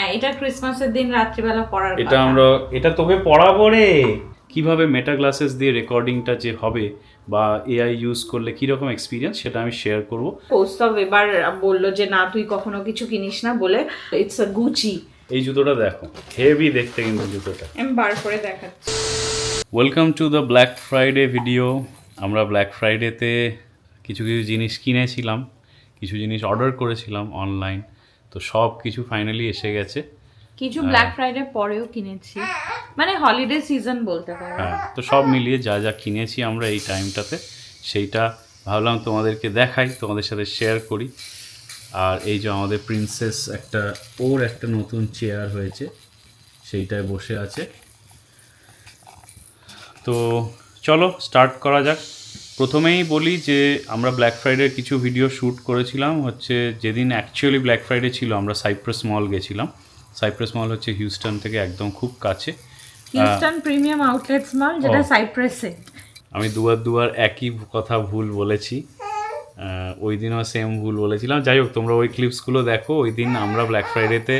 হ্যাঁ, এটা ক্রিসমাসের দিন রাত্রিবেলা পড়ার এটা আমরা এটা তোকে পড়াবো রে, কিভাবে মেটা গ্লাসেস দিয়ে রেকর্ডিংটা যে হবে বা এআই ইউজ করলে কীরকম এক্সপিরিয়েন্স সেটা আমি শেয়ার করব। কৌস্তব এবার বললো যে না তুই কখনো কিছু কিনিস না বলে, ইটস আ গুচি। এই জুতোটা দেখো, হেভি দেখতে কিন্তু জুতোটা। আমি বার করে দেখাচ্ছি। Welcome to the black Friday video. আমরা ব্ল্যাক ফ্রাইডেতে কিছু কিছু জিনিস কিনেছিলাম, কিছু জিনিস অর্ডার করেছিলাম অনলাইন, তো সব কিছু ফাইনালি এসে গেছে। কিছু ব্ল্যাক ফ্রাইডে পরেও কিনেছি, মানে হলিডে সিজন বলতে পারো। হ্যাঁ, তো সব মিলিয়ে যা যা কিনেছি আমরা এই টাইমটাতে, সেইটা ভাবলাম তোমাদেরকে দেখাই, তোমাদের সাথে শেয়ার করি। আর এই যে আমাদের প্রিন্সেস ওর একটা নতুন চেয়ার হয়েছে, সেইটায় বসে আছে। তো চলো স্টার্ট করা যাক। প্রথমেই বলি যে আমরা ব্ল্যাক ফ্রাইডের কিছু ভিডিও শ্যুট করেছিলাম, হচ্ছে যেদিন অ্যাকচুয়ালি ব্ল্যাক ফ্রাইডে ছিল আমরা সাইপ্রাস মল গেছিলাম। সাইপ্রাস মল হচ্ছে হিউস্টন থেকে একদম খুব কাছে, হিউস্টন প্রিমিয়াম আউটলেটস মল, যেটা সাইপ্রাসে। আমি দুবার একই কথা ভুল বলেছি, ওই দিনও সেম ভুল বলেছিলাম। যাই হোক, তোমরা ওই ক্লিপসগুলো দেখো। ওই দিন আমরা ব্ল্যাক ফ্রাইডেতে,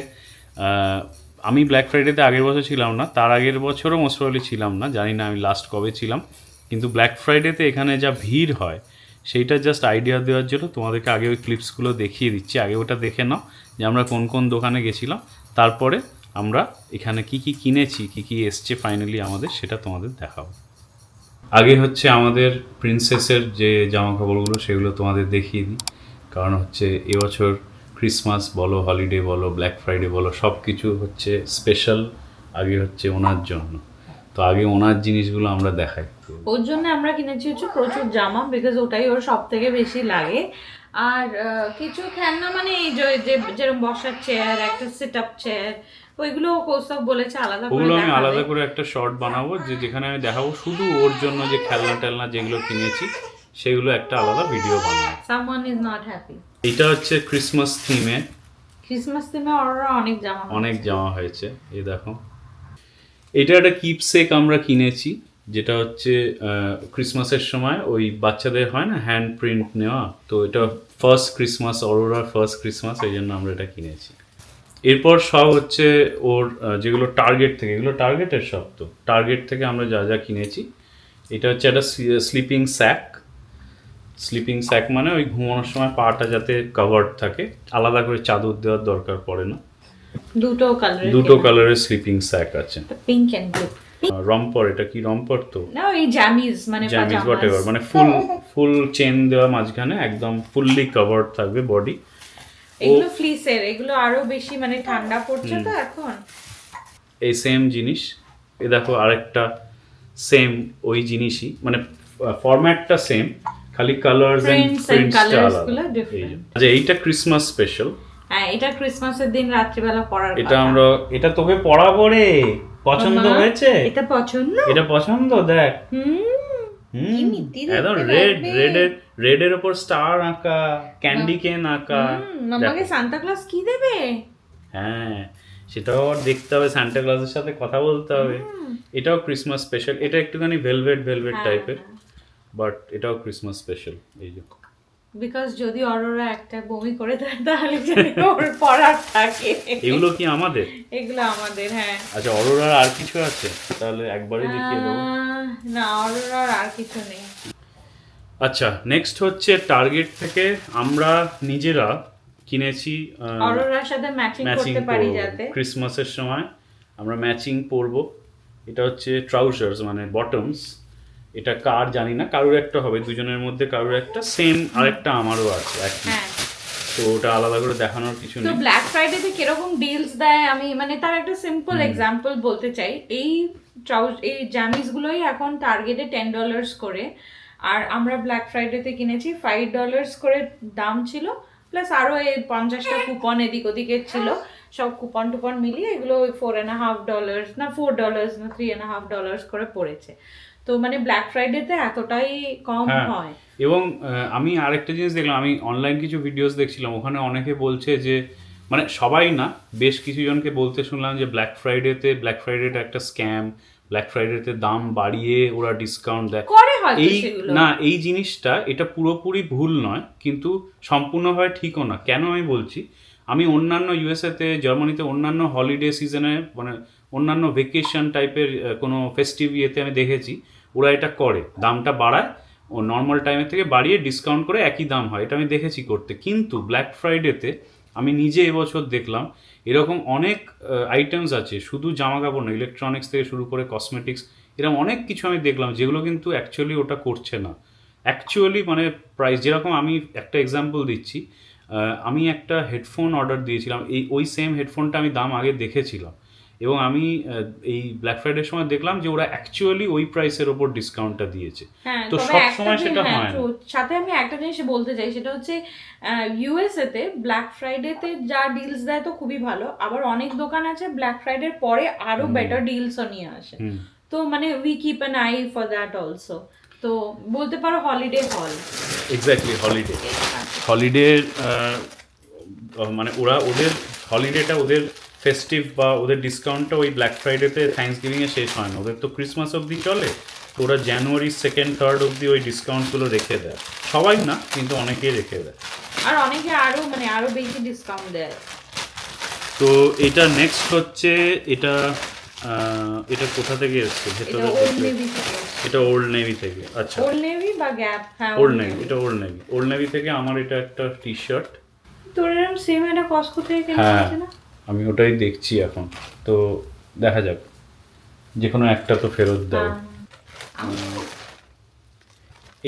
আমি ব্ল্যাক ফ্রাইডেতে আগের বছর ছিলাম না, তার আগের বছরও মোস্ট প্রবাবলি ছিলাম না, জানি না আমি লাস্ট কবে ছিলাম। কিন্তু ব্ল্যাক ফ্রাইডেতে এখানে যা ভিড় হয় সেইটা জাস্ট আইডিয়া দেওয়ার জন্য তোমাদেরকে আগে ওই ক্লিপসগুলো দেখিয়ে দিচ্ছি। আগে ওটা দেখে নাও যে আমরা কোন কোন দোকানে গেছিলাম, তারপরে আমরা এখানে কি কি কিনেছি, কি কি এসছে ফাইনালি আমাদের, সেটা তোমাদের দেখাবো। আগে হচ্ছে আমাদের প্রিন্সেসের যে জামা কাপড়গুলো সেগুলো তোমাদের দেখিয়ে দিই, কারণ হচ্ছে এবছর ক্রিসমাস বলো, হলিডে বলো, ব্ল্যাক ফ্রাইডে বলো, সব কিছু হচ্ছে স্পেশাল আগে হচ্ছে ওনার জন্য। তো আগে ওনার জিনিসগুলো আমরা দেখাই। ওর জন্য আমরা কিনেছি হচ্ছে প্রচুর জামা, বিকজ ওটাই ওর সব থেকে বেশি লাগে। আর কিছু খেলনা, মানে এই যে যেরকম বসার চেয়ার, একটা সেট আপ চেয়ার, ওইগুলো কৌস্তব বলেছে আলাদা করে ওগুলো আমি দেখাবে। আলাদা করে একটা শর্ট বানাবো, যেখানে আমি দেখাবো শুধু ওর জন্য যে খেলনা টেলনা যেগুলো কিনেছি সেগুলো একটা আলাদা ভিডিও বানাবো। Someone is not happy. এটা হচ্ছে ক্রিসমাস থিমে, ক্রিসমাস থিমে ওরা অনেক জামা হয়েছে। এই দেখো, এটা একটা কিপসেক আমরা কিনেছি, যেটা হচ্ছে ক্রিসমাসের সময় ওই বাচ্চাদের হয় না হ্যান্ড প্রিন্ট নেওয়া, তো এটা ফার্স্ট ক্রিসমাস, অরোরার ফার্স্ট ক্রিসমাস, এই জন্য আমরা এটা কিনেছি। এরপর সব হচ্ছে ওর যেগুলো টার্গেট থেকে, এগুলো টার্গেটের সব, তো টার্গেট থেকে আমরা যা যা কিনেছি। এটা হচ্ছে একটা স্লিপিং স্যাক। স্লিপিং স্যাক মানে ওই ঘুমানোর সময় পাটা যাতে কভার্ড থাকে, আলাদা করে চাদর দেওয়ার দরকার পড়ে না। দুটো কালারের স্লিপিং স্যাক আছে, পিঙ্ক এন্ড ব্লু। রম্পর, এটা কি রম্পর? তো না, ওই জামিজ, মানে জামিজ হোয়াটএভার, মানে ফুল চেন দেওয়া, মাঝখানে একদম ফুললি কভার্ড থাকবে বডি। এগুলো ফ্লিসের, এগুলো আরো বেশি, মানে ঠান্ডা পড়ছে তো এখন। এই সেম জিনিস, এ দেখো আরেকটা সেম ওই জিনিসই, মানে ফরম্যাটটা সেম, খালি কালারস এন্ড প্রিন্টসটা আলাদা। আচ্ছা, এইটা ক্রিসমাস স্পেশাল। হ্যাঁ, এটা ক্রিসমাসের দিন রাত্রিবেলা পড়ার এটা এটা তোকে পড়াবো রে। পছন্দ হয়েছে? এটা পছন্দ, দেখ। একদম রেড এর উপর স্টার আঁকা, ক্যান্ডি কেন আঁকা। মামাকে সান্তা ক্লজ কি দেবে? হ্যাঁ, সেটাও দেখতে হবে, সান্টা ক্লজের সাথে কথা বলতে হবে। এটাও ক্রিসমাস স্পেশাল। এটা একটুখানি ভেলভেট টাইপের, বাট এটাও ক্রিসমাস স্পেশাল। এই যে, বিকজ যদি অরোরা একটা বমি করে দেয় তাহলে যদি ওর পড়ার থাকে। এগুলো কি আমাদের? এগুলো আমাদের, হ্যাঁ। আচ্ছা, অরোরার আর কিছু আছে? তাহলে একবারই দেখিয়ে দেবো। না, অরোরার আর কিছু নেই। আচ্ছা, নেক্সট হচ্ছে টার্গেট থেকে আমরা নিজেরা কিনেছি, অরোরার সাথে ম্যাচিং করতে পারি যাতে ক্রিসমাসের সময় আমরা ম্যাচিং পরবো। এটা হচ্ছে ট্রাউজার্স, মানে বটমস। এটা কার জানি না, কারোর একটা হবে, দুজনের মধ্যে কারোর একটা। সেম আরেকটা আমারও আছে একই, তো ওটা আলাদা করে দেখানোর কিছু নেই। তো ব্ল্যাক ফ্রাইডেতে কিরকম ডিলস দেয়, আমি মানে তার একটা সিম্পল এক্সাম্পল বলতে চাই। এই জামিজ গুলোই এখন টার্গেটে $10 করে, আর আমরা ব্ল্যাক ফ্রাইডেতে কিনেছি $5 করে দাম ছিল, প্লাস আরো এই 50টা কুপন এদিক ওদিকের ছিল, সব কুপন টুপন মিলিয়ে এগুলো ওই $4.50 না $4 না $3.50 করে পড়েছে। তো মানে ব্ল্যাক ফ্রাইডেতে এতটাই কম হয়। এবং আমি আরেকটা জিনিস দেখলাম, আমি অনলাইন কিছু ভিডিওস দেখছিলাম, ওখানে অনেকে বলছে যে, মানে সবাই না, বেশ কিছু জনকে বলতে শুনলাম যে ব্ল্যাক ফ্রাইডেটা একটা স্ক্যাম, ব্ল্যাক ফ্রাইডেতে দাম বাড়িয়ে ওরা ডিসকাউন্ট দেয়। এই জিনিসটা, এটা পুরোপুরি ভুল নয়, কিন্তু সম্পূর্ণভাবে ঠিকও না। কেন আমি বলছি, আমি অন্যান্য ইউএসএতে জার্মানিতে অন্যান্য হলিডে সিজনে মানে অন্যান্য ভেকেশন টাইপের কোনো ফেস্টিভ ইয়েতে আমি দেখেছি ওরা এটা করে, দামটা বাড়ায় ও নর্মাল টাইমের থেকে বাড়িয়ে ডিসকাউন্ট করে একই দাম হয়, এটা আমি দেখেছি করতে। কিন্তু ব্ল্যাক ফ্রাইডেতে আমি নিজে এবছর দেখলাম এরকম অনেক আইটেমস আছে, শুধু জামা কাপড় না, ইলেকট্রনিক্স থেকে শুরু করে কসমেটিক্স, এরকম অনেক কিছু আমি দেখলাম যেগুলো কিন্তু অ্যাকচুয়ালি ওটা করছে না। অ্যাকচুয়ালি মানে প্রাইস যেরকম, আমি একটা এক্সাম্পল দিচ্ছি, আমি একটা হেডফোন অর্ডার দিয়েছিলাম, ওই সেম হেডফোনটা আমি দাম আগে দেখেছিলাম এবং আমি এই ব্ল্যাক ফ্রাইডের সময় দেখলাম যে ওরা অ্যাকচুয়ালি ওই প্রাইসের ওপর ডিসকাউন্টটা দিয়েছে। হ্যাঁ, তো তবে সব একটা সময় জিনিস, সেটা হ্যাঁ, হয় না। true। সাথে আমি একটা জিনিস বলতে চাই, সেটা হচ্ছে ইউএসএ তে ব্ল্যাক ফ্রাইডেতে যা ডিলস দেয় তো খুবই ভালো, আবার অনেক দোকান আছে ব্ল্যাক ফ্রাইডের পরে আরো বেটার ডিলসও নিয়ে আসে। তো মানে we keep an I for that also. তো বলতে পারো হলিডে হল। এক্স্যাক্টলি হলিডের মানে ওরা ওদের হলিডেটা, ওদের ফেস্টিভ বা ওদের ডিসকাউন্টটা ওই ব্ল্যাক ফ্রাইডেতে থ্যাঙ্কস গিভিংয়ে শেষ হয় না, ওদের তো ক্রিসমাস অবধি চলে। তো ওরা জানুয়ারি 2nd 3rd অবধি ওই ডিসকাউন্টগুলো রেখে দেয়, সবাই না কিন্তু অনেকেই রেখে দেয়, আর অনেকে আরো বেশি ডিসকাউন্ট দেয়। তো এটা নেক্সট হচ্ছে এটা এটা কোথা থেকে এসছে ভেতরে? এটা ওল্ড নেভি থেকে। এটা ওল্ড নেভি থেকে। আচ্ছা, ওল্ড নেভি বা গ্যাপ। হ্যাঁ, ওল্ড নেভি, এটা ওল্ড নেভি থেকে। আমার এটা একটা টি শার্ট। তোর এরকম সেম একটা কস্কো থেকে কেনা হ্যাঁ, আছে না? আমি ওটাই দেখছি এখন, তো দেখা যাক, যে কোনো একটা তো ফেরত দাও।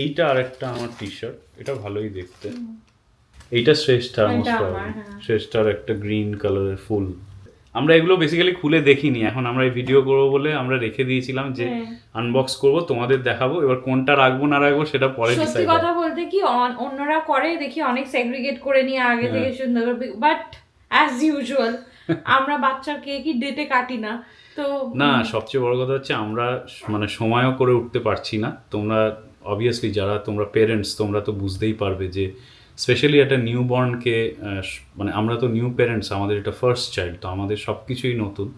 এইটা আরেকটা আমার টি শার্ট, এটা ভালোই দেখতে। এইটা শ্রেষ্ঠা, শ্রেষ্ঠার একটা গ্রিন কালারের ফুল। আমরা এগুলো বেসিক্যালি খুলে দেখিনি, এখন আমরা এই ভিডিও করবো বলে আমরা রেখে দিয়েছিলাম যে আনবক্স করব, তোমাদের দেখাবো। এবার কোনটা রাখবো না রাখবো সেটা পরে সত্যি ডিসাইড। কথা বলতে কি অন্যরা করে দেখি অনেক সেগ্রিগেট করে নিয়ে আগে থেকে সুন্দর, বাট অ্যাজ ইউজুয়াল আমরা বাচ্চার কি ডেটে কাটি না। তো না, সবচেয়ে বড় কথা হচ্ছে আমরা মানে সময়ও করে উঠতে পারছি না। তোমরা অবভিয়াসলি যারা তোমরা পেরেন্টস, তোমরা তো বুঝতেই পারবে যে স্পেশালি একটা নিউ বর্নকে, মানে আমরা তো নিউ পেরেন্টস, আমাদের এটা ফার্স্ট চাইল্ড, তো আমাদের সব কিছুই নতুন।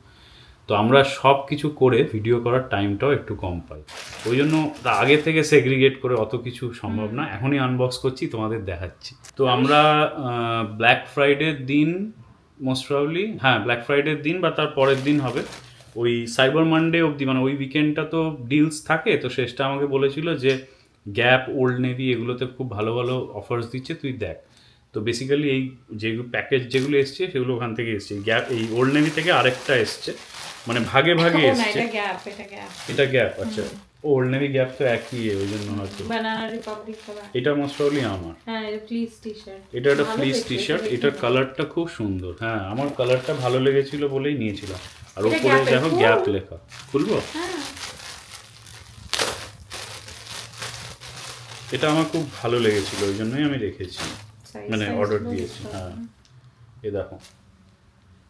তো আমরা সব কিছু করে ভিডিও করার টাইমটাও একটু কম পাই, ওই জন্য আগে থেকে সেগ্রিগেট করে অত কিছু সম্ভব না। এখনই আনবক্স করছি, তোমাদের দেখাচ্ছি। তো আমরা ব্ল্যাক ফ্রাইডের দিন মোস্ট প্রবাবলি, হ্যাঁ ব্ল্যাক ফ্রাইডের দিন বা তার পরের দিন হবে, ওই সাইবার মানডে অবধি, মানে ওই উইকেন্ডটা তো ডিলস থাকে। তো শেষটা আমাকে বলেছিল যে গ্যাপ, ওল্ড নেভি এগুলোতে খুব ভালো ভালো অফার্স দিচ্ছে, তুই দেখ। তো বেসিক্যালি এই যেগুলো প্যাকেজ যেগুলো এসছে সেগুলো ওখান থেকে এসছে। গ্যাপ, এই ওল্ড নেভি থেকে আরেকটা এসছে, মানে ভাগে ভাগে এসছে। এটা গ্যাপ, আচ্ছা ওল্ড নেভি গ্যাপ তো একই, ওই জন্য হয়তো। বানানা রিপাবলিক এটা মোস্ট প্রবাবলি আমার। হ্যাঁ, এটা ফ্লিস টি-শার্ট। এটা একটা ফ্লিস টি-শার্ট, এটার কালারটা খুব সুন্দর। হ্যাঁ, আমার কালারটা ভালো লেগেছিল বলেই নিয়েছিলাম। আর উপরে দেখো গ্যাপ লেখা। খুলবো? এটা আমার খুব ভালো লেগেছিল, ওই জন্যই আমি রেখেছি, মানে অর্ডার দিয়েছি। হ্যাঁ, এ দেখো,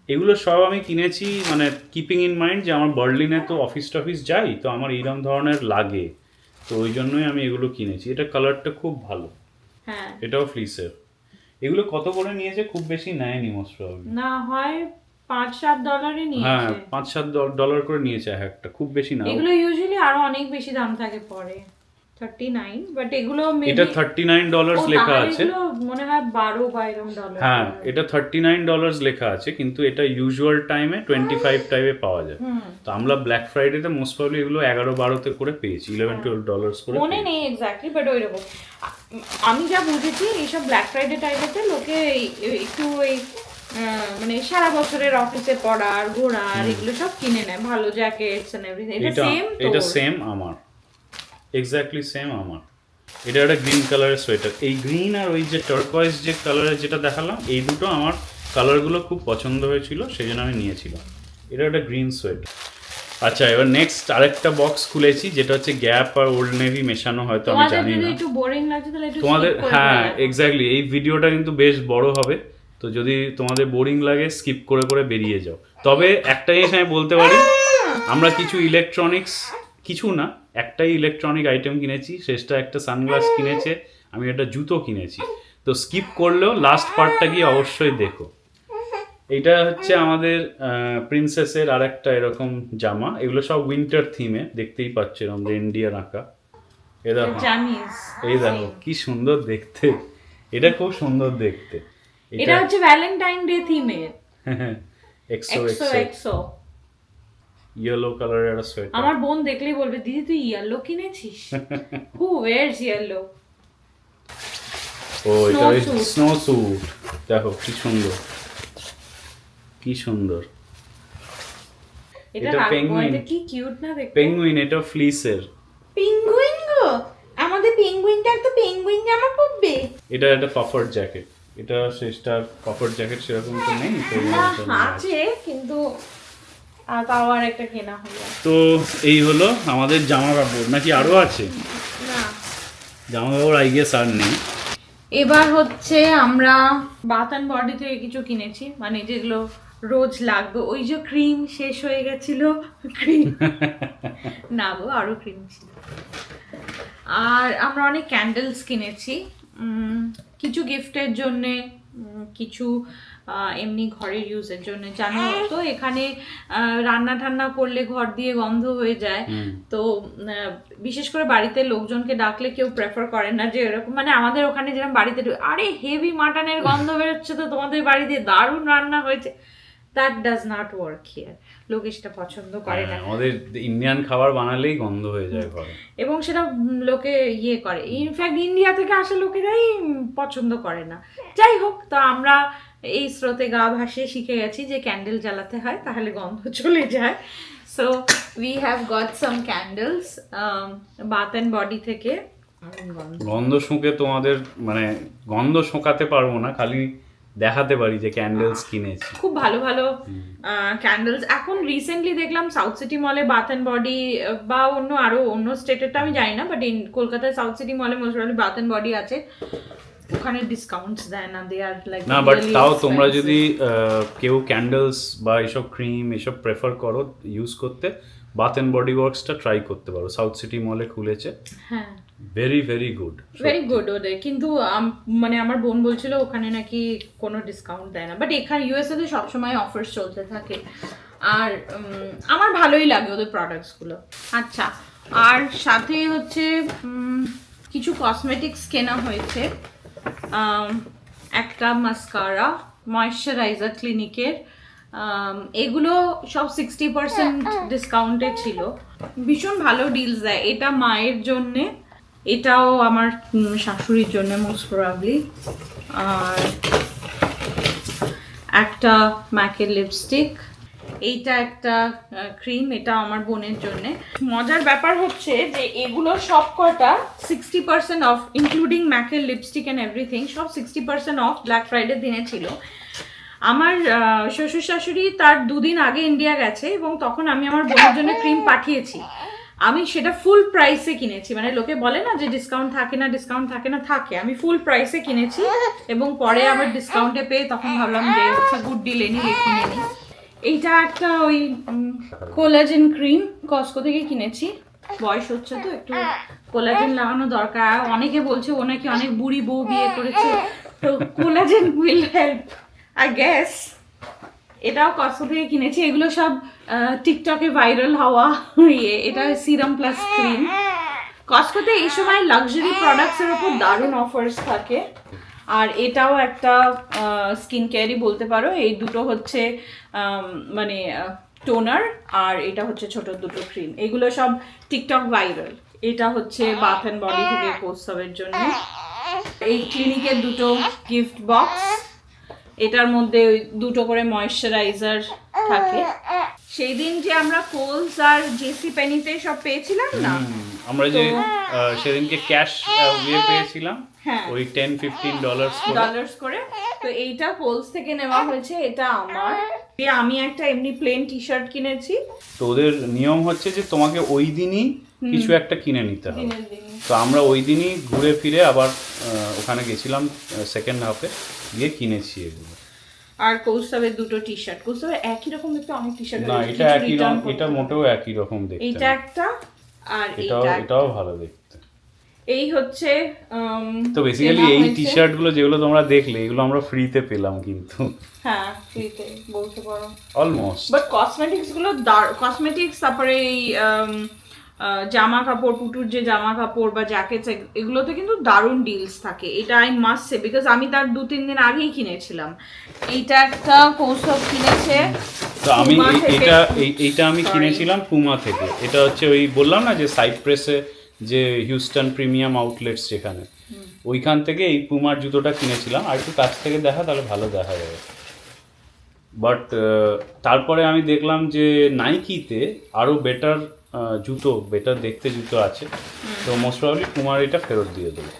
এগুলো সব আমি কিনেছি মানে কিপিং ইন মাইন্ড যে আমার বার্লিনে তো অফিস টফিস যাই, তো আমার এইরকম ধরনের লাগে, তো ওই জন্যই আমি এগুলো কিনেছি। এটা কালারটা খুব ভালো। হ্যাঁ, এটাও ফ্লিসের। এগুলো কত করে নিয়েছে? খুব বেশি নেয়নি মোস্ট প্রবাবলি, না হয় $5-7 নিয়েছে। হ্যাঁ, $5-7 করে নিয়েছে একটা, খুব বেশি না। এগুলো ইউজুয়ালি আরো অনেক বেশি দাম থাকে পরে, 39, বাট এগুলো এটা $39 লেখা আছে। এগুলো মনে হয় 12 বা এরকম ডলার। হ্যাঁ, এটা $39 লেখা আছে, কিন্তু এটা ইউজুয়াল টাইমে 25 টাইপে পাওয়া যায়। তো আমরা ব্ল্যাক ফ্রাইডেতে মোস্ট প্রবাবলি এগুলো 11-12 করে পেয়েছি, $11-12 করে। মনে নেই এক্স্যাক্টলি, বাট ওইরকম। আমি যা বুঝেছি এইসব ব্ল্যাক ফ্রাইডে টাইপেতে লোকে একটু ওই মানে সারা বছরের অফিসে পড়ার, ঘোরার, এগুলো সব কিনে নেয়, ভালো জ্যাকেটস এন্ড এভরিথিং। এটা সেম আমার, এক্স্যাক্টলি সেম আমার। এটা একটা গ্রিন কালারের সোয়েটার। এই গ্রিন আর ওই যে টার্কোয়েজ যে কালারের যেটা দেখালাম, এই দুটো আমার কালারগুলো খুব পছন্দ হয়েছিল, সেই জন্য আমি নিয়েছিলাম। এটা একটা গ্রিন সোয়েটার। আচ্ছা, এবার নেক্সট আরেকটা বক্স খুলেছি, যেটা হচ্ছে গ্যাপ আর ওল্ড নেভি মেশানো, হয়তো আমি জানি না একটু বোরিং লাগছে তাহলে একটু তোমাদের। হ্যাঁ, এক্স্যাক্টলি, এই ভিডিওটা কিন্তু বেশ বড় হবে, তো যদি তোমাদের বোরিং লাগে স্কিপ করে করে বেরিয়ে যাও। তবে একটা জিনিস আমি বলতে পারি, আমরা কিছু ইলেকট্রনিক্স, কিছু না, একটাই ইলেকট্রনিক আইটেম কিনেছি, শেষটা একটা সানগ্লাস কিনেছে, আমি একটা জুতো কিনেছি। তো স্কিপ করলেও লাস্ট পার্টটা গিয়ে অবশ্যই দেখো। এইটা হচ্ছে আমাদের প্রিন্সেসের আর একটা এরকম জামা, এগুলো সব উইন্টার থিমে, দেখতেই পাচ্ছ এরকম রেনডিয়ার আঁকা। এই দেখো কি সুন্দর দেখতে, এটা খুব সুন্দর দেখতে। এটা হচ্ছে ভ্যালেন্টাইন ডে থিমের XO XO XO XO. Yellow কালারের একটা সোয়েটার। আমার বোন দেখলেই বলবে দিদি তুই ইয়েলো কিনেছিস? হু ওয়্যারস ইয়েলো? ও এটা Snow suit. স্নো স্যুট, দেখো কি সুন্দর, কি সুন্দর। এটা এটা রাখবো, penguin. এটা কি কিউট না দেখতে। পেঙ্গুইন, এটা ফ্লিসের। পেঙ্গুইন গো, আমাদের পেঙ্গুইনটা একটা পেঙ্গুইন জামা পরবে। এটা একটা পাফার জ্যাকেট, এটা শেষটার পাফার জ্যাকেট সেরকম তো নেই তো এই না মডেলটা নেওয়া আছে। আছে কিন্তু তাও আর একটা কেনা হলো তো এই হলো আমাদের জামা কাপড়, নাকি আরো আছে? না। জামা কাপড় আই গেস আর নেই। এবার হচ্ছে আমরা বাথ অ্যান্ড বডি থেকে কিছু কিনেছি, মানে যেগুলো রোজ লাগবে। ওই যে ক্রিম শেষ হয়ে গেছিল, ক্রিম না গো আরো ক্রিম ছিল। আর আমরা অনেক ক্যান্ডেলস কিনেছি, কিছু গিফটের জন্যে, কিছু এমনি ঘরের ইউজের জন্য। জানো তো এখানে রান্না ঠান্না করলে ঘর দিয়ে গন্ধ হয়ে যায়, তো বিশেষ করে বাড়িতে লোকজনকে ডাকলে কেউ প্রেফার করে না যে এরকম, মানে আমাদের ওখানে যেরকম বাড়িতে আরে হেভি মাটনের গন্ধ বেরোচ্ছে তো তোমাদের বাড়িতে দারুণ রান্না হয়েছে, that does not work here. লোকে সেটা পছন্দ করে না, আমাদের ইন্ডিয়ান খাবার বানালেই গন্ধ হয়ে যায় ঘরে, এবং সেটা লোকে ইয়ে করে। ইনফ্যাক্ট ইন্ডিয়া থেকে আসা লোকেরাই পছন্দ করে না। যাই হোক, তো আমরা এই স্রোতে গা ভাসিয়ে শিখে গেছি যে ক্যান্ডেল জ্বালাতে হয়, তাহলে গন্ধ চলে যায়। So we have got some candles bath and body থেকে। গন্ধ শুঁকে তোমাদের মানে গন্ধ শোকাতে পারবো না, খালি দেখাতে পারি যে ক্যান্ডেলস কিনেছি। খুব ভালো ভালো ক্যান্ডেলস এখন রিসেন্টলি দেখলাম সাউথ সিটি মলে বাথ অ্যান্ড বডি, বা আরো অন্য স্টেটেরটা আমি জানি না, বাট কলকাতায় সাউথ সিটি মলে most probably bath and body আছে। ওখানে ডিসকাউন্টস দেয় না, দে আর লাইক না, বাট তাও তোমরা যদি কেউ ক্যান্ডেলস বা এসব ক্রিম এসব প্রেফার করো ইউজ করতে, বাথ অ্যান্ড বডি ওয়ার্কসটা ট্রাই করতে পারো, সাউথ সিটি মলে খুলেছে। হ্যাঁ, very very good, very good ওদের। কিন্তু মানে আমার বোন বলছিল ওখানে নাকি কোনো ডিসকাউন্ট দেয় না, বাট এখানে ইউএসএ তে সবসময় অফার্স চলতে থাকে। আর আমার ভালোই লাগে ওদের প্রোডাক্টসগুলো। আচ্ছা, আর সাথে হচ্ছে কিছু কসমেটিক্স কেনা হয়েছে। একটা মাস্কারা, ময়শ্চারাইজার ক্লিনিকের, এগুলো সব 60% ডিসকাউন্টে ছিল। ভীষণ ভালো ডিলস দেয়। এটা মায়ের জন্যে, এটাও আমার শাশুড়ির জন্য মোস্ট প্রবাবলি। আর একটা ম্যাকের লিপস্টিক, এইটা একটা ক্রিম, এটা আমার বোনের জন্য। মজার ব্যাপার হচ্ছে যে এগুলো সব কটা 60% অফ, ইনক্লুডিং ম্যাকের লিপস্টিক অ্যান্ড এভরিথিং, সব 60% অফ ব্ল্যাক ফ্রাইডে দিনে ছিল। আমার শ্বশুর শাশুড়ি তার 2 দিন আগে ইন্ডিয়া গেছে, এবং তখন আমি আমার বোনের জন্য ক্রিম পাঠিয়েছি। আমি সেটা ফুল প্রাইসে কিনেছি, মানে লোকে বলে না যে ডিসকাউন্ট থাকে না, ডিসকাউন্ট থাকে না, থাকে। আমি ফুল প্রাইসে কিনেছি, এবং পরে আবার ডিসকাউন্টে পেয়ে তখন ভাবলাম যে হচ্ছে গুড ডিল, এনি কিনে নিই। এইটা একটা ওই কোলাজেন ক্রিম কস্কো থেকে কিনেছি। বয়স হচ্ছে তো একটু কোলাজেন লাগানো দরকার। অনেকে বলছে ও নাকি অনেক বুড়ি বউ বিয়ে করেছে, তো collagen will help I guess. এটাও কস্কো থেকে কিনেছি। এগুলো সব টিকটকে ভাইরাল হওয়া ইয়ে। এটা সিরাম প্লাস ক্রিম। কস্কোতে এই সময় লাক্সারি প্রোডাক্টসের উপর দারুণ অফার্স থাকে। আর এটাও একটা স্কিন কেয়ারই বলতে পারো। এই দুটো হচ্ছে মানে টোনার, আর এটা হচ্ছে ছোট দুটো ক্রিম। এগুলো সব টিকটক ভাইরাল। এটা হচ্ছে বাথ অ্যান্ড বডি থেকে কৌস্তবের জন্য। এই ক্লিনিকের দুটো গিফট বক্স, এটার মধ্যে ওই দুটো করে ময়শ্চারাইজার থাকে। সেই দিন যে আমরা কোলস আর জেসি পেনিতে সব পেয়েছিলাম না, আমরা যে সেদিনকে ক্যাশ ইয়ে পেয়েছিলাম, হ্যাঁ, ওই $10-15 করে। তো এইটা কোলস থেকে নেওয়া হয়েছে, এটা আমার। আমি একটা এমনি প্লেন টি শার্ট কিনেছি। তো ওদের নিয়ম হচ্ছে যে তোমাকে ওই দিনই কিছু একটা কিনে নিতে হবে। তো আমরা ওই দিনই ঘুরে ফিরে আবার ওখানে গেছিলাম সেকেন্ড হাফে, গিয়ে কিনেছি এগুলো। আর কৌস্তবের দুটো টি শার্ট। কৌস্তবের একই রকম দেখতে অনেক টি শার্ট, না এটা একই রকম, এটা মোটেও একই রকম দেখতে। এইটা একটা, আর এটাও ভালো দেখতে। এই হচ্ছে তো বেসিক্যালি এই টি শার্ট গুলো যেগুলো তোমরা দেখলে, এগুলো আমরা ফ্রিতে পেলাম কিন্তু। হ্যাঁ, ফ্রিতে বলতে পারো অলমোস্ট। বাট কসমেটিক্স গুলো কসমেটিক্স, তারপরে এই জামা কাপড়, পুটুর যে জামা কাপড় বা জ্যাকেটস, এগুলোতে কিন্তু দারুণ ডিলস থাকে। এটা আই মাস্ট সে, বিকজ আমি তার 2-3 দিন আগেই কিনেছিলাম। এইটা একটা কৌস্তব কিনেছে তো আমি Puma থেকে। এইটা আমি কিনেছিলাম পুমা থেকে। এটা হচ্ছে ওই বললাম না যে সাইপ্রেসে যে হিউস্টন প্রিমিয়াম আউটলেটস যেখানে, ওইখান থেকে এই পুমার জুতোটা কিনেছিলাম। আর একটু কাছ থেকে দেখা তাহলে ভালো দেখা যাবে। বাট তারপরে আমি দেখলাম যে নাইকিতে আরও বেটার জুতো, বেটার দেখতে জুতো আছে। তো মোস্ট প্রবাবলি পুমার এটা ফেরত দিয়ে দেবো।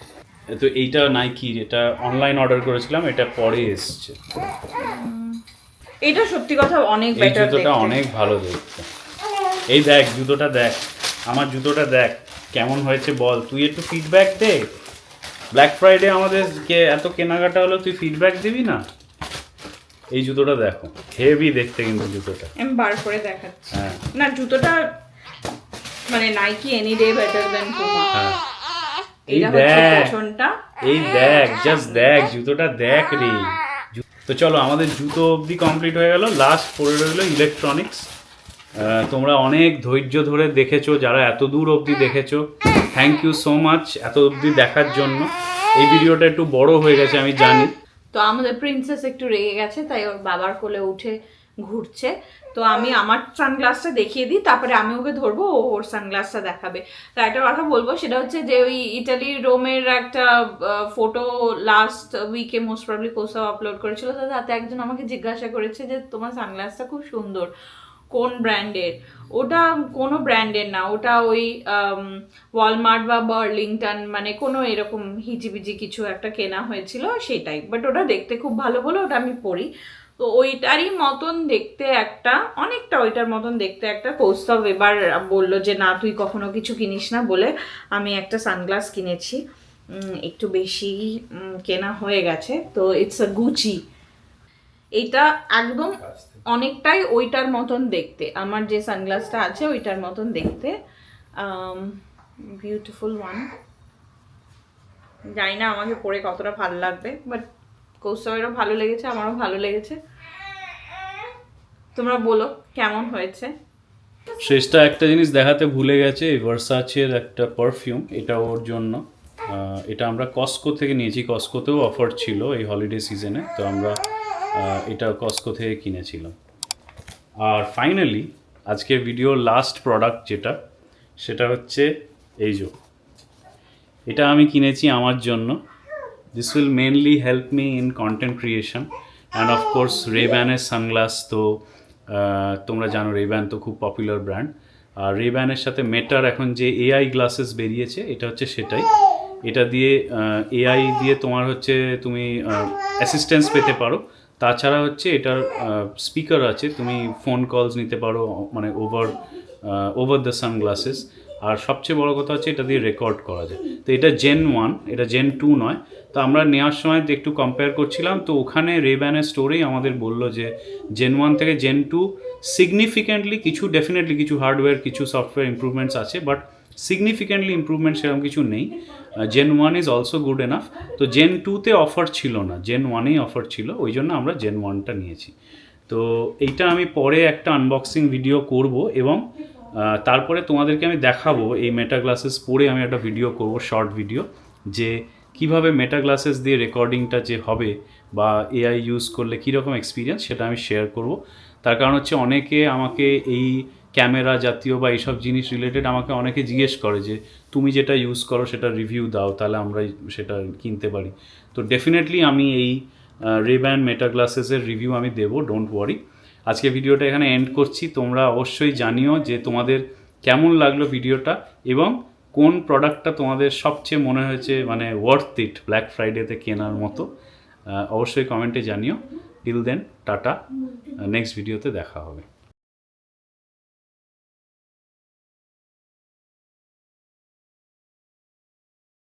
তো এইটা নাইকি, এটা অনলাইন অর্ডার করেছিলাম, এটা পরে এসছে। এটা সত্যি কথা অনেক এই বেটার জুতোটা দেখতে। অনেক ভালো দেখতে। এই দেখ জুতোটা দেখ, আমার জুতোটা দেখ কেমন হয়েছে বল, তুই একটু ফিডব্যাক দে। ব্ল্যাক ফ্রাইডে আমাদের এত কেনাকাটা হলো, তুই ফিডব্যাক দিবি না? এই জুতোটা দেখো, হেভি দেখতে কিন্তু জুতোটা। আমি বার করে দেখাচ্ছি। হ্যাঁ না জুতোটা মানে Nike any day better than Puma. হ্যাঁ, এই এটা হচ্ছে দেখ, পেছনটা। এই দেখ, জাস্ট দেখ জুতোটা দেখ রে। তো চলো আমাদের জুতো অবধি কমপ্লিট হয়ে গেল। লাস্ট পড়ে রইল ইলেকট্রনিক্স। তোমরা অনেক ধৈর্য ধরে দেখেছো, যারা এত দূর অবধি দেখেছো থ্যাংক ইউ সো মাচ এত অবধি দেখার জন্য। এই ভিডিওটা একটু বড় হয়ে গেছে আমি জানি। তো আমাদের প্রিন্সেস একটু রেগে গেছে, তাই ওর বাবার কোলে উঠে ঘুরছে। তো আমি আমার সানগ্লাসটা দেখিয়ে দিই, তারপরে আমি ওকে ধরবো, ও ওর সানগ্লাসটা দেখাবে। তো একটা কথা বলবো, সেটা হচ্ছে যে ওই ইটালির রোমের একটা ফটো লাস্ট উইকে মোস্ট প্রবলি কোসাও আপলোড করেছিল। তো তাতে একজন আমাকে জিজ্ঞাসা করেছে যে তোমার সানগ্লাসটা খুব সুন্দর, কোন ব্র্যান্ডের? ওটা কোনো ব্র্যান্ডের না, ওটা ওই ওয়ালমার্ট বা বার্লিংটন মানে কোনো এরকম হিজিবিজি কিছু একটা কেনা হয়েছিল সেটাই। বাট ওটা দেখতে খুব ভালো বলে ওটা আমি পরি। তো ওইটারই মতন দেখতে একটা, অনেকটা ওইটার মতন দেখতে একটা কৌস্তব এবার বললো যে না তুই কখনো কিছু কিনিস না বলে আমি একটা সানগ্লাস কিনেছি। একটু বেশি কেনা হয়ে গেছে। তো ইটস আ গুচি। এইটা একদম অনেকটাই ওইটার মতন দেখতে, আমার যে সানগ্লাসটা আছে ওইটার মতন দেখতে। Beautiful one. জানি না আমাকে পরে কতটা ভালো লাগবে, বাট কৌস্তবেরও ভালো লেগেছে, আমারও ভালো লেগেছে। তোমরা বলো কেমন হয়েছে। শেষটা একটা জিনিস দেখাতে ভুলে গেছে, এই ভার্সাচের একটা পারফিউম, এটা ওর জন্য। এটা আমরা কস্কো থেকে নিয়েছি, কস্কোতেও অফার ছিল এই হলিডে সিজনে, তো আমরা এটা কস্কো থেকে কিনেছিলাম। আর ফাইনালি আজকের ভিডিওর লাস্ট প্রোডাক্ট যেটা, সেটা হচ্ছে এই যে, এটা আমি কিনেছি আমার জন্য। This will mainly help me in content creation and of course রেব্যানের সানগ্লাস। তো তোমরা জানো রেব্যান তো খুব পপুলার ব্র্যান্ড। আর রেব্যানের সাথে মেটার এখন যে এআই গ্লাসেস বেরিয়েছে, এটা হচ্ছে সেটাই। এটা দিয়ে এআই দিয়ে তোমার হচ্ছে তুমি অ্যাসিস্ট্যান্স পেতে পারো। তাছাড়া হচ্ছে এটার স্পিকার আছে, তুমি ফোন কলস নিতে পারো মানে ওভার দ্য সানগ্লাসেস। আর সবচেয়ে বড় কথা হচ্ছে এটা দিয়ে রেকর্ড করা যায়। তো এটা জেন 1, এটা জেন 2 নয়। তো আমরা নেওয়ার সময় একটু কম্পেয়ার করছিলাম, তো ওখানে রেব্যানের স্টোরেই আমাদের বললো যে জেন 1 থেকে জেন 2 সিগনিফিক্যান্টলি কিছু, ডেফিনেটলি কিছু হার্ডওয়্যার কিছু সফটওয়্যার ইমপ্রুভমেন্টস আছে, বাট সিগনিফিক্যান্টলি ইমপ্রুভমেন্ট সেরকম কিছু নেই। Gen 1 is also good enough. তো জেন 2তে অফার ছিল না, জেন 1এই অফার ছিল, ওই জন্য আমরা জেন 1টা নিয়েছি। তো এইটা আমি পরে একটা আনবক্সিং ভিডিও করব, এবং তারপরে তোমাদেরকে আমি দেখাবো এই মেটা গ্লাসেস পরে আমি একটা ভিডিও করব, শর্ট ভিডিও, যে কিভাবে মেটা গ্লাসেস দিয়ে রেকর্ডিংটা যে হবে বা এআই ইউজ করলে কীরকম এক্সপিরিয়েন্স, সেটা আমি শেয়ার করব। তার কারণ হচ্ছে অনেকে আমাকে এই ক্যামেরা জাতীয় বা এইসব জিনিস রিলেটেড আমাকে অনেকে জিজ্ঞেস করে যে তুমি যেটা ইউজ করো সেটা রিভিউ দাও, তাহলে আমরা সেটা কিনতে পারি। তো ডেফিনেটলি আমি এই রেব্যান মেটা গ্লাসেসের রিভিউ আমি দেবো, ডোন্ট ওয়ারি। আজকে ভিডিওটা এখানে এন্ড করছি। তোমরা অবশ্যই জানিও যে তোমাদের কেমন লাগলো ভিডিওটা, এবং কোন প্রোডাক্টটা তোমাদের সবচেয়ে মনে হয়েছে মানে ওয়ার্থ ইট ব্ল্যাক ফ্রাইডেতে কেনার মতো। অবশ্যই কমেন্টে জানিও। টিল দেন টাটা, নেক্সট ভিডিওতে দেখা হবে।